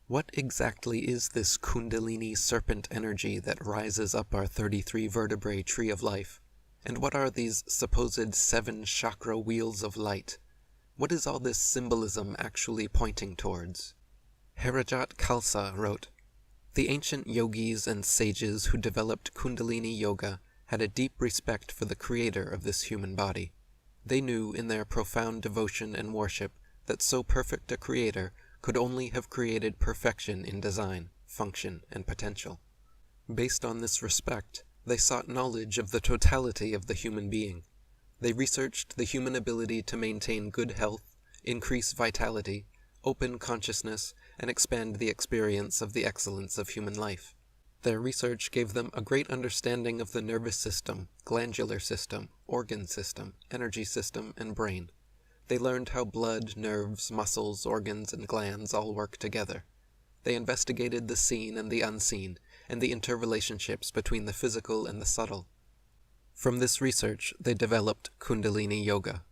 What exactly is this Kundalini serpent energy that rises up our 33 vertebrae tree of life? And what are these supposed 7 chakra wheels of light? What is all this symbolism actually pointing towards? Harajat Khalsa wrote, "The ancient yogis and sages who developed Kundalini yoga had a deep respect for the creator of this human body. They knew in their profound devotion and worship that so perfect a creator could only have created perfection in design, function, and potential. Based on this respect, they sought knowledge of the totality of the human being. They researched the human ability to maintain good health, increase vitality, open consciousness, and expand the experience of the excellence of human life. Their research gave them a great understanding of the nervous system, glandular system, organ system, energy system, and brain. They learned how blood, nerves, muscles, organs, and glands all work together. They investigated the seen and the unseen, and the interrelationships between the physical and the subtle. From this research, they developed Kundalini Yoga.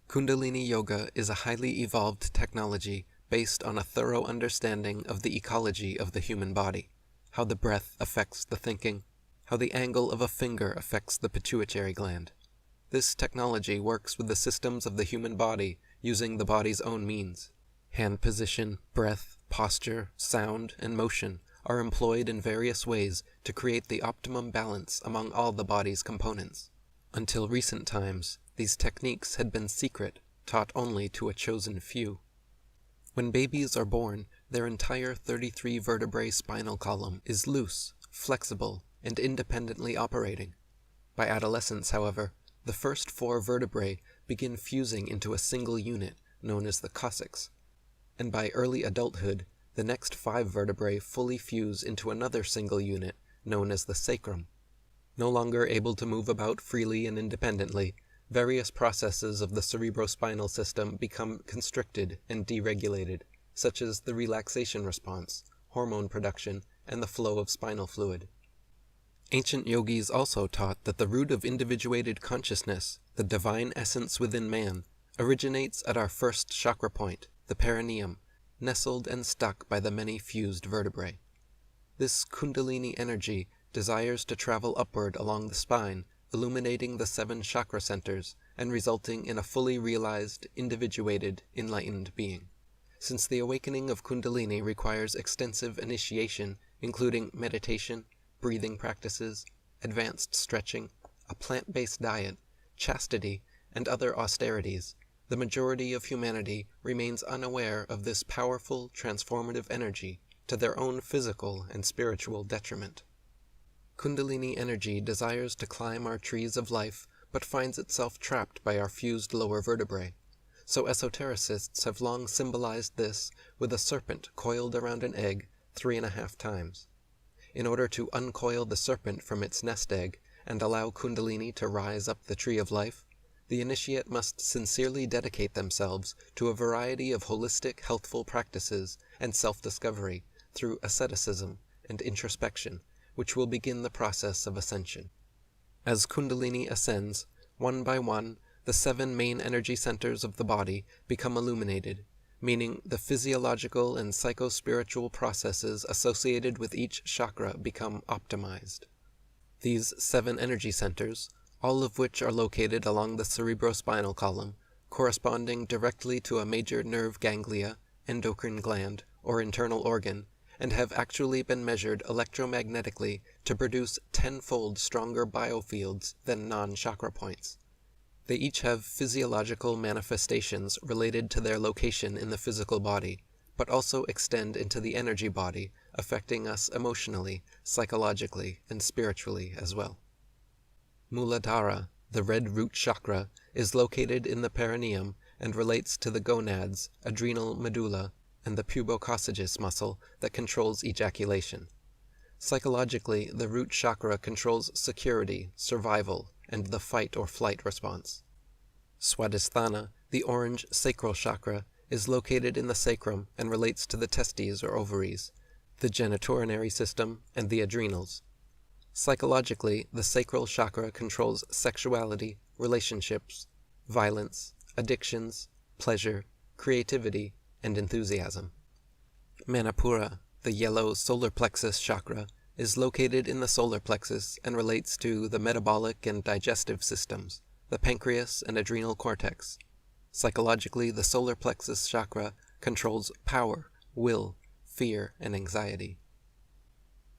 Kundalini Yoga is a highly evolved technology based on a thorough understanding of the ecology of the human body, how the breath affects the thinking, how the angle of a finger affects the pituitary gland. This technology works with the systems of the human body using the body's own means. Hand position, breath, posture, sound, and motion are employed in various ways to create the optimum balance among all the body's components. Until recent times, these techniques had been secret, taught only to a chosen few. When babies are born, their entire 33 vertebrae spinal column is loose, flexible, and independently operating. By adolescence, however, the first 4 vertebrae begin fusing into a single unit, known as the coccyx, and by early adulthood, the next 5 vertebrae fully fuse into another single unit, known as the sacrum. No longer able to move about freely and independently, various processes of the cerebrospinal system become constricted and deregulated, such as the relaxation response, hormone production, and the flow of spinal fluid. Ancient yogis also taught that the root of individuated consciousness, the divine essence within man, originates at our first chakra point, the perineum, nestled and stuck by the many fused vertebrae. This Kundalini energy desires to travel upward along the spine, illuminating the 7 chakra centers and resulting in a fully realized, individuated, enlightened being. Since the awakening of Kundalini requires extensive initiation, including meditation, breathing practices, advanced stretching, a plant-based diet, chastity, and other austerities, the majority of humanity remains unaware of this powerful, transformative energy to their own physical and spiritual detriment. Kundalini energy desires to climb our trees of life, but finds itself trapped by our fused lower vertebrae. So esotericists have long symbolized this with a serpent coiled around an egg 3.5 times. In order to uncoil the serpent from its nest egg and allow Kundalini to rise up the tree of life, the initiate must sincerely dedicate themselves to a variety of holistic, healthful practices and self-discovery through asceticism and introspection, which will begin the process of ascension. As Kundalini ascends, one by one, the 7 main energy centers of the body become illuminated, meaning the physiological and psycho-spiritual processes associated with each chakra become optimized. These 7 energy centers, all of which are located along the cerebrospinal column, corresponding directly to a major nerve ganglia, endocrine gland, or internal organ, and have actually been measured electromagnetically to produce 10-fold stronger biofields than non-chakra points. They each have physiological manifestations related to their location in the physical body, but also extend into the energy body, affecting us emotionally, psychologically, and spiritually as well. Muladhara, the red root chakra, is located in the perineum and relates to the gonads, adrenal medulla, and the pubococcygeus muscle that controls ejaculation. Psychologically, the root chakra controls security, survival, and the fight or flight response. Swadhisthana, the orange sacral chakra, is located in the sacrum and relates to the testes or ovaries, the genitourinary system, and the adrenals. Psychologically, the sacral chakra controls sexuality, relationships, violence, addictions, pleasure, creativity, and enthusiasm. Manipura, the yellow solar plexus chakra, is located in the solar plexus and relates to the metabolic and digestive systems, the pancreas and adrenal cortex. Psychologically, the solar plexus chakra controls power, will, fear, and anxiety.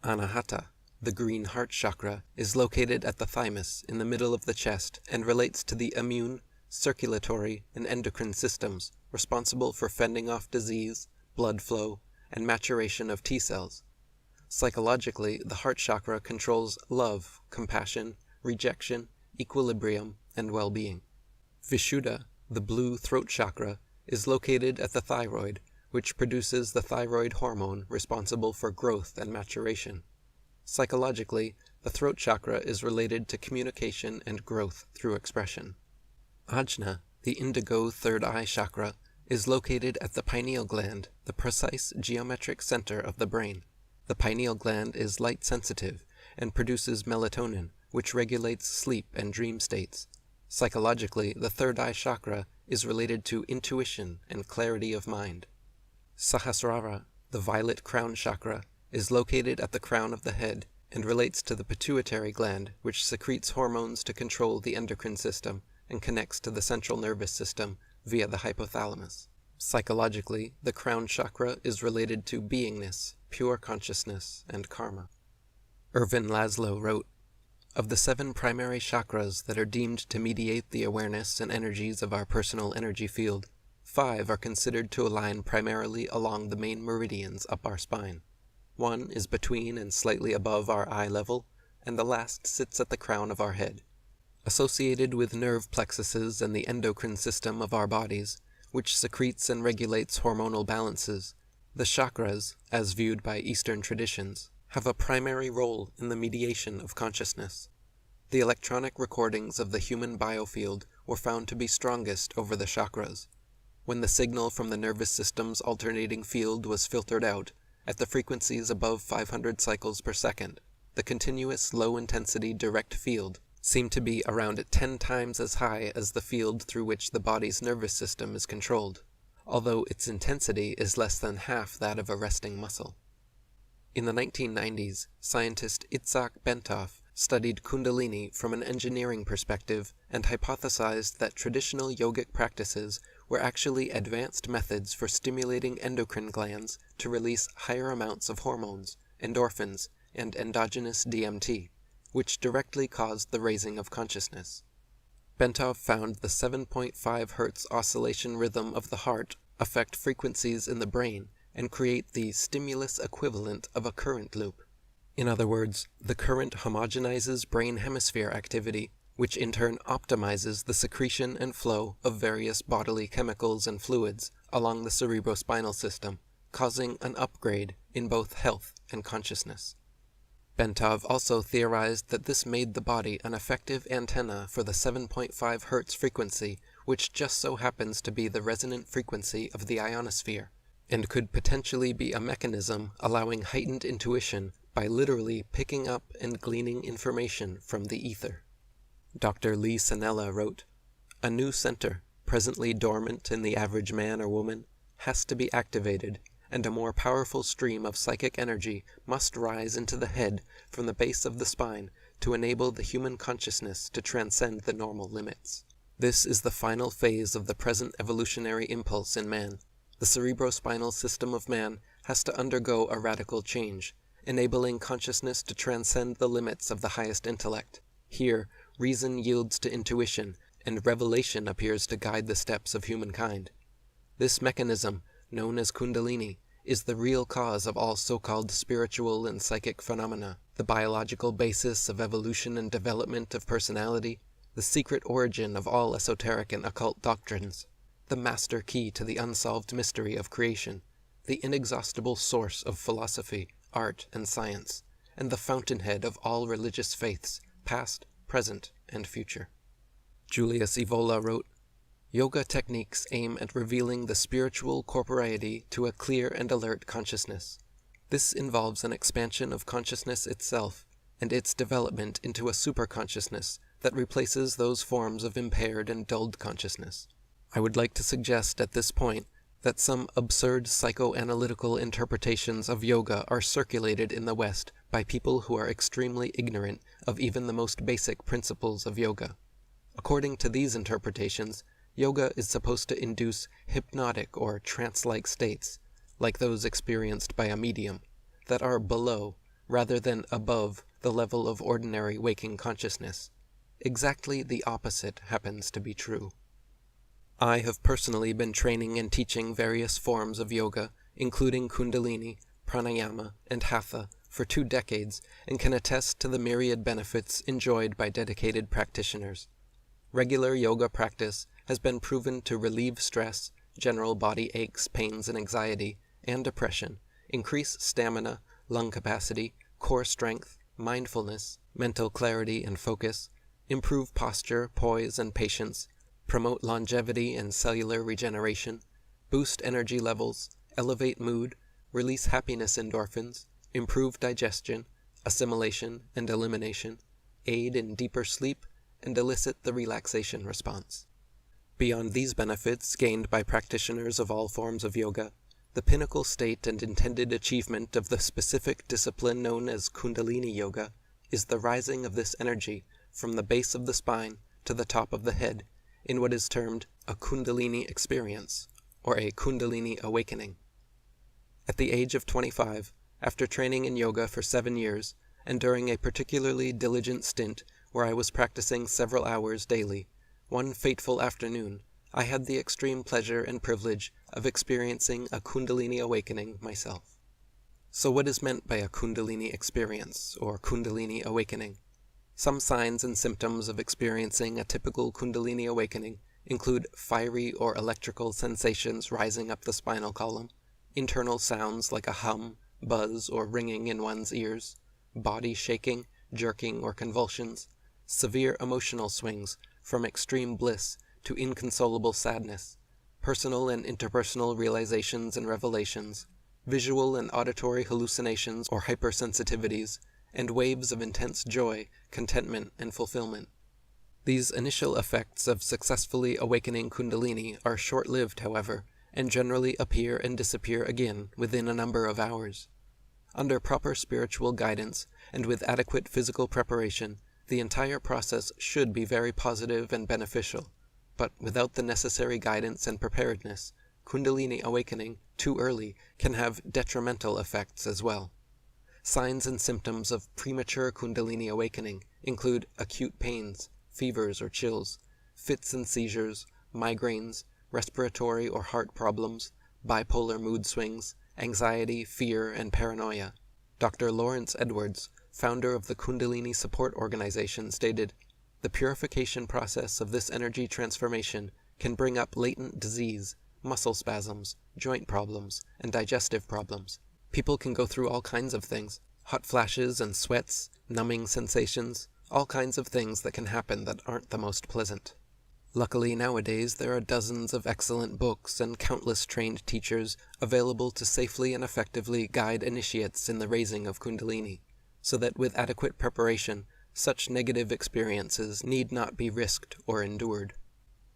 Anahata, the green heart chakra, is located at the thymus in the middle of the chest and relates to the immune, circulatory, and endocrine systems responsible for fending off disease, blood flow, and maturation of T cells. Psychologically, the heart chakra controls love, compassion, rejection, equilibrium, and well-being. Vishuddha, the blue throat chakra, is located at the thyroid, which produces the thyroid hormone responsible for growth and maturation. Psychologically, the throat chakra is related to communication and growth through expression. Ajna, the indigo third eye chakra, is located at the pineal gland, the precise geometric center of the brain. The pineal gland is light sensitive and produces melatonin, which regulates sleep and dream states. Psychologically, the third eye chakra is related to intuition and clarity of mind. Sahasrara, the violet crown chakra, is located at the crown of the head and relates to the pituitary gland, which secretes hormones to control the endocrine system and connects to the central nervous system via the hypothalamus. Psychologically, the crown chakra is related to beingness, pure consciousness, and karma. Ervin Laszlo wrote, "Of the 7 primary chakras that are deemed to mediate the awareness and energies of our personal energy field, 5 are considered to align primarily along the main meridians up our spine. 1 is between and slightly above our eye level, and the last sits at the crown of our head. Associated with nerve plexuses and the endocrine system of our bodies, which secretes and regulates hormonal balances, the chakras, as viewed by Eastern traditions, have a primary role in the mediation of consciousness. The electronic recordings of the human biofield were found to be strongest over the chakras. When the signal from the nervous system's alternating field was filtered out, at the frequencies above 500 cycles per second, the continuous low-intensity direct field seemed to be around 10 times as high as the field through which the body's nervous system is controlled, although its intensity is less than half that of a resting muscle." In the 1990s, scientist Itzhak Bentov studied Kundalini from an engineering perspective and hypothesized that traditional yogic practices were actually advanced methods for stimulating endocrine glands to release higher amounts of hormones, endorphins, and endogenous DMT, which directly caused the raising of consciousness. Bentov found the 7.5 Hz oscillation rhythm of the heart affect frequencies in the brain and create the stimulus equivalent of a current loop. In other words, the current homogenizes brain hemisphere activity, which in turn optimizes the secretion and flow of various bodily chemicals and fluids along the cerebrospinal system, causing an upgrade in both health and consciousness. Bentov also theorized that this made the body an effective antenna for the 7.5 Hz frequency, which just so happens to be the resonant frequency of the ionosphere, and could potentially be a mechanism allowing heightened intuition by literally picking up and gleaning information from the ether. Dr. Lee Sanella wrote, "A new center, presently dormant in the average man or woman, has to be activated, and a more powerful stream of psychic energy must rise into the head from the base of the spine to enable the human consciousness to transcend the normal limits. This is the final phase of the present evolutionary impulse in man. The cerebrospinal system of man has to undergo a radical change, enabling consciousness to transcend the limits of the highest intellect. Here, reason yields to intuition, and revelation appears to guide the steps of humankind. This mechanism, known as Kundalini, is the real cause of all so-called spiritual and psychic phenomena, the biological basis of evolution and development of personality, the secret origin of all esoteric and occult doctrines, the master key to the unsolved mystery of creation, the inexhaustible source of philosophy, art, and science, and the fountainhead of all religious faiths, past, present, and future." Julius Evola wrote, "Yoga techniques aim at revealing the spiritual corporeity to a clear and alert consciousness. This involves an expansion of consciousness itself, and its development into a superconsciousness that replaces those forms of impaired and dulled consciousness. I would like to suggest at this point that some absurd psychoanalytical interpretations of yoga are circulated in the West by people who are extremely ignorant of even the most basic principles of yoga. According to these interpretations, yoga is supposed to induce hypnotic or trance-like states, like those experienced by a medium, that are below, rather than above, the level of ordinary waking consciousness. Exactly the opposite happens to be true. I have personally been training and teaching various forms of yoga, including Kundalini, Pranayama, and Hatha, for 2 decades, and can attest to the myriad benefits enjoyed by dedicated practitioners. Regular yoga practice has been proven to relieve stress, general body aches, pains, and anxiety, and depression, increase stamina, lung capacity, core strength, mindfulness, mental clarity and focus, improve posture, poise, and patience, promote longevity and cellular regeneration, boost energy levels, elevate mood, release happiness endorphins, improve digestion, assimilation and elimination, aid in deeper sleep, and elicit the relaxation response. Beyond these benefits gained by practitioners of all forms of yoga, the pinnacle state and intended achievement of the specific discipline known as Kundalini Yoga is the rising of this energy from the base of the spine to the top of the head in what is termed a Kundalini experience, or a Kundalini awakening. At the age of 25, after training in yoga for 7 years, and during a particularly diligent stint where I was practicing several hours daily, one fateful afternoon, I had the extreme pleasure and privilege of experiencing a Kundalini awakening myself. So what is meant by a Kundalini experience, or Kundalini awakening? Some signs and symptoms of experiencing a typical Kundalini awakening include fiery or electrical sensations rising up the spinal column, internal sounds like a hum, buzz, or ringing in one's ears, body shaking, jerking, or convulsions, severe emotional swings from extreme bliss to inconsolable sadness, personal and interpersonal realizations and revelations, visual and auditory hallucinations or hypersensitivities, and waves of intense joy, contentment, and fulfillment. These initial effects of successfully awakening Kundalini are short-lived, however, and generally appear and disappear again within a number of hours. Under proper spiritual guidance, and with adequate physical preparation, the entire process should be very positive and beneficial, but without the necessary guidance and preparedness, Kundalini awakening too early can have detrimental effects as well. Signs and symptoms of premature Kundalini awakening include acute pains, fevers or chills, fits and seizures, migraines, respiratory or heart problems, bipolar mood swings, anxiety, fear, and paranoia. Dr. Lawrence Edwards, founder of the Kundalini Support Organization, stated, "The purification process of this energy transformation can bring up latent disease, muscle spasms, joint problems, and digestive problems. People can go through all kinds of things, hot flashes and sweats, numbing sensations, all kinds of things that can happen that aren't the most pleasant." Luckily nowadays there are dozens of excellent books and countless trained teachers available to safely and effectively guide initiates in the raising of Kundalini, so that with adequate preparation, such negative experiences need not be risked or endured.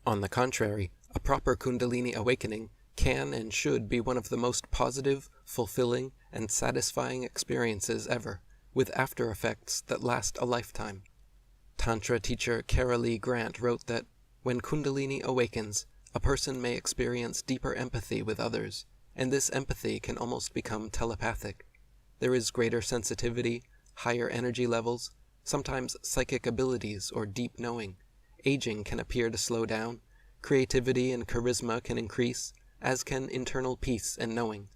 On the contrary, a proper Kundalini awakening can and should be one of the most positive, fulfilling, and satisfying experiences ever, with after effects that last a lifetime. Tantra teacher Cara Lee Grant wrote that, "When Kundalini awakens, a person may experience deeper empathy with others, and this empathy can almost become telepathic. There is greater sensitivity, higher energy levels, sometimes psychic abilities or deep knowing. Aging can appear to slow down, creativity and charisma can increase, as can internal peace and knowing.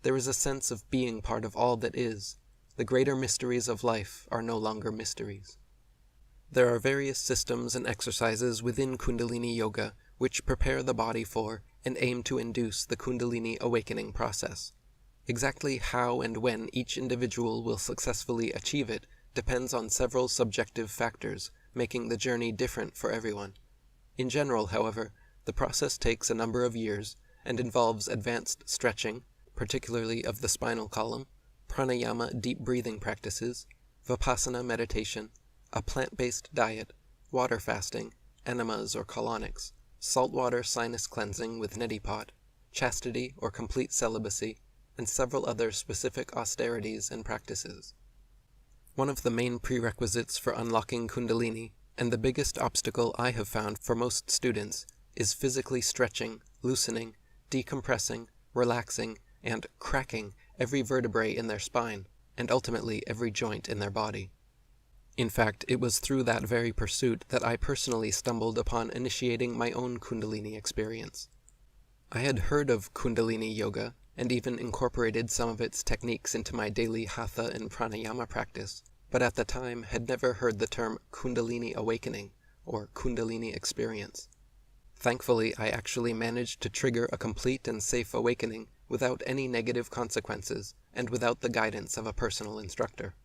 There is a sense of being part of all that is. The greater mysteries of life are no longer mysteries." There are various systems and exercises within Kundalini Yoga which prepare the body for and aim to induce the Kundalini awakening process. Exactly how and when each individual will successfully achieve it depends on several subjective factors, making the journey different for everyone. In general, however, the process takes a number of years and involves advanced stretching, particularly of the spinal column, pranayama deep breathing practices, vipassana meditation, a plant-based diet, water fasting, enemas or colonics, saltwater sinus cleansing with neti pot, chastity or complete celibacy, and several other specific austerities and practices. One of the main prerequisites for unlocking Kundalini, and the biggest obstacle I have found for most students, is physically stretching, loosening, decompressing, relaxing, and cracking every vertebrae in their spine, and ultimately every joint in their body. In fact, it was through that very pursuit that I personally stumbled upon initiating my own Kundalini experience. I had heard of Kundalini yoga, and even incorporated some of its techniques into my daily hatha and pranayama practice, but at the time had never heard the term Kundalini awakening, or Kundalini experience. Thankfully, I actually managed to trigger a complete and safe awakening without any negative consequences, and without the guidance of a personal instructor.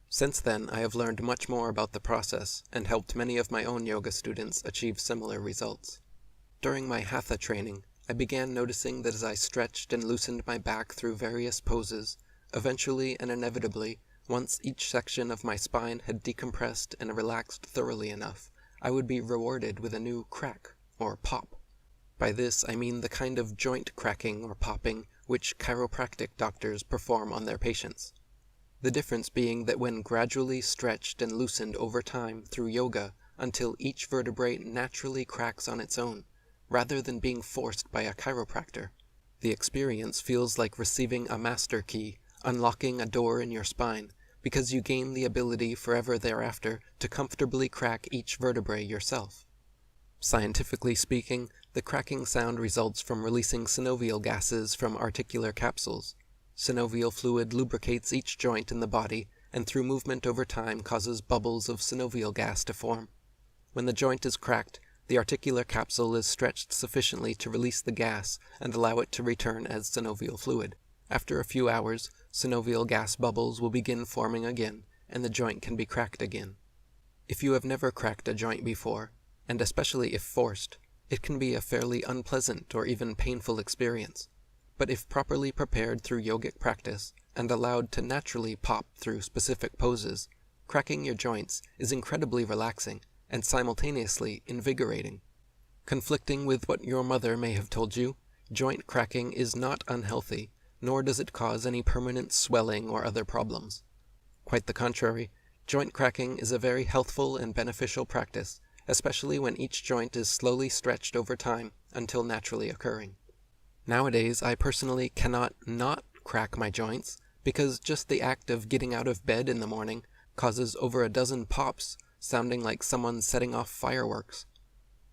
Since then, I have learned much more about the process, and helped many of my own yoga students achieve similar results. During my hatha training, I began noticing that as I stretched and loosened my back through various poses, eventually and inevitably, once each section of my spine had decompressed and relaxed thoroughly enough, I would be rewarded with a new crack, or pop. By this I mean the kind of joint cracking or popping which chiropractic doctors perform on their patients. The difference being that when gradually stretched and loosened over time through yoga until each vertebrae naturally cracks on its own, rather than being forced by a chiropractor, the experience feels like receiving a master key, unlocking a door in your spine, because you gain the ability forever thereafter to comfortably crack each vertebrae yourself. Scientifically speaking, the cracking sound results from releasing synovial gases from articular capsules. Synovial fluid lubricates each joint in the body, and through movement over time causes bubbles of synovial gas to form. When the joint is cracked, the articular capsule is stretched sufficiently to release the gas and allow it to return as synovial fluid. After a few hours, synovial gas bubbles will begin forming again, and the joint can be cracked again. If you have never cracked a joint before, and especially if forced, it can be a fairly unpleasant or even painful experience. But if properly prepared through yogic practice, and allowed to naturally pop through specific poses, cracking your joints is incredibly relaxing and simultaneously invigorating. Conflicting with what your mother may have told you, joint cracking is not unhealthy, nor does it cause any permanent swelling or other problems. Quite the contrary, joint cracking is a very healthful and beneficial practice, especially when each joint is slowly stretched over time until naturally occurring. Nowadays, I personally cannot not crack my joints, because just the act of getting out of bed in the morning causes over a dozen pops, sounding like someone setting off fireworks.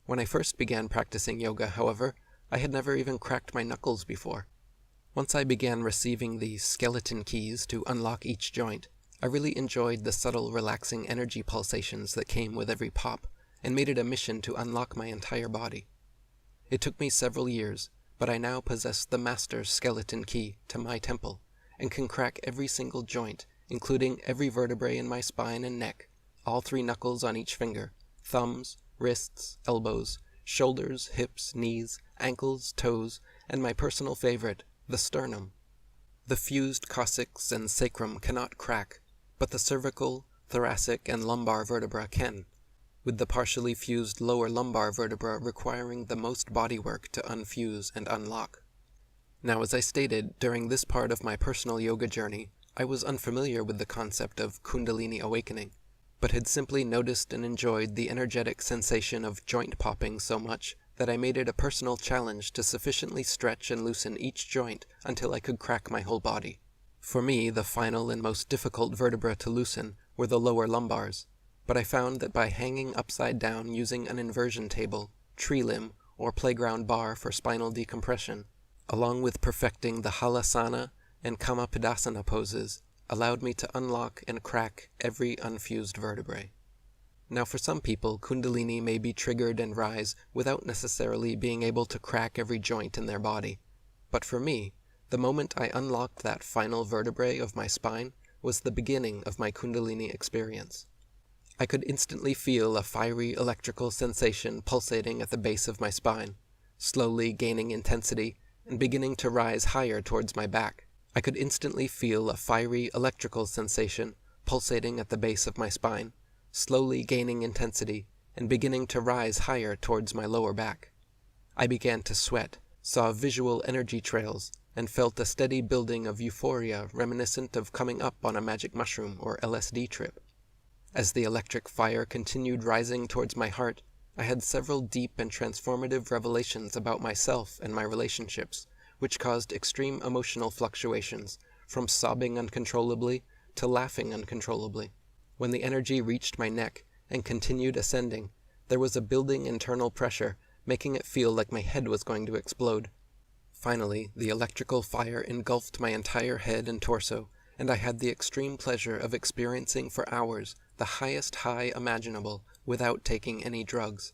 When I first began practicing yoga, however, I had never even cracked my knuckles before. Once I began receiving the skeleton keys to unlock each joint, I really enjoyed the subtle relaxing energy pulsations that came with every pop, and made it a mission to unlock my entire body. It took me several years, but I now possess the master skeleton key to my temple, and can crack every single joint, including every vertebrae in my spine and neck, all 3 knuckles on each finger, thumbs, wrists, elbows, shoulders, hips, knees, ankles, toes, and my personal favorite, the sternum. The fused coccyx and sacrum cannot crack, but the cervical, thoracic, and lumbar vertebra can, with the partially fused lower lumbar vertebra requiring the most bodywork to unfuse and unlock. Now, as I stated, during this part of my personal yoga journey, I was unfamiliar with the concept of Kundalini awakening, but had simply noticed and enjoyed the energetic sensation of joint popping so much that I made it a personal challenge to sufficiently stretch and loosen each joint until I could crack my whole body. For me, the final and most difficult vertebra to loosen were the lower lumbars, but I found that by hanging upside down using an inversion table, tree limb, or playground bar for spinal decompression, along with perfecting the halasana and kamapadasana poses, allowed me to unlock and crack every unfused vertebrae. Now, for some people, Kundalini may be triggered and rise without necessarily being able to crack every joint in their body. But for me, the moment I unlocked that final vertebrae of my spine was the beginning of my Kundalini experience. I could instantly feel a fiery electrical sensation pulsating at the base of my spine, slowly gaining intensity and beginning to rise higher towards my back. I could instantly feel a fiery electrical sensation pulsating at the base of my spine, slowly gaining intensity and beginning to rise higher towards my lower back. I began to sweat, saw visual energy trails, and felt a steady building of euphoria reminiscent of coming up on a magic mushroom or LSD trip. As the electric fire continued rising towards my heart, I had several deep and transformative revelations about myself and my relationships, which caused extreme emotional fluctuations, from sobbing uncontrollably to laughing uncontrollably. When the energy reached my neck and continued ascending, there was a building internal pressure, making it feel like my head was going to explode. Finally, the electrical fire engulfed my entire head and torso, and I had the extreme pleasure of experiencing for hours the highest high imaginable without taking any drugs.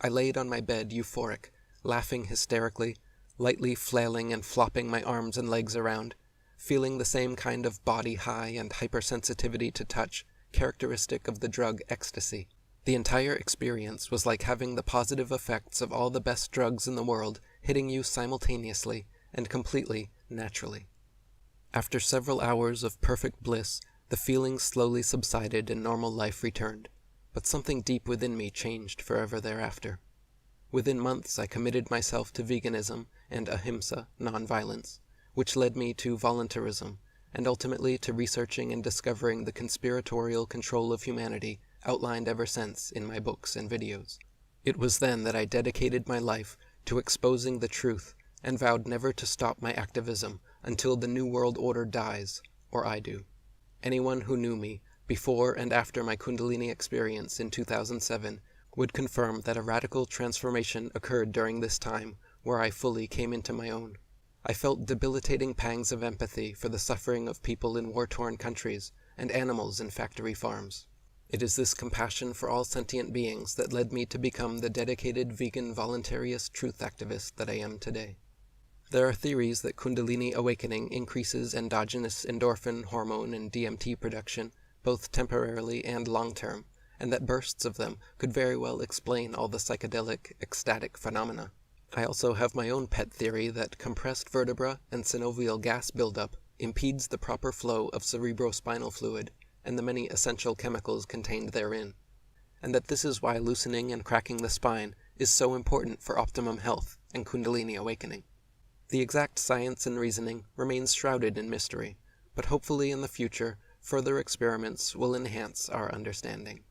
I laid on my bed euphoric, laughing hysterically, lightly flailing and flopping my arms and legs around, feeling the same kind of body high and hypersensitivity to touch characteristic of the drug ecstasy. The entire experience was like having the positive effects of all the best drugs in the world hitting you simultaneously and completely naturally. After several hours of perfect bliss, the feelings slowly subsided and normal life returned, but something deep within me changed forever thereafter. Within months I committed myself to veganism and ahimsa, non-violence, which led me to voluntarism, and ultimately to researching and discovering the conspiratorial control of humanity outlined ever since in my books and videos. It was then that I dedicated my life to exposing the truth and vowed never to stop my activism until the New World Order dies, or I do. Anyone who knew me, before and after my Kundalini experience in 2007, would confirm that a radical transformation occurred during this time where I fully came into my own. I felt debilitating pangs of empathy for the suffering of people in war-torn countries and animals in factory farms. It is this compassion for all sentient beings that led me to become the dedicated vegan voluntarist truth activist that I am today. There are theories that Kundalini awakening increases endogenous endorphin hormone and DMT production, both temporarily and long-term, and that bursts of them could very well explain all the psychedelic, ecstatic phenomena. I also have my own pet theory that compressed vertebra and synovial gas buildup impedes the proper flow of cerebrospinal fluid and the many essential chemicals contained therein, and that this is why loosening and cracking the spine is so important for optimum health and Kundalini awakening. The exact science and reasoning remains shrouded in mystery, but hopefully in the future, further experiments will enhance our understanding.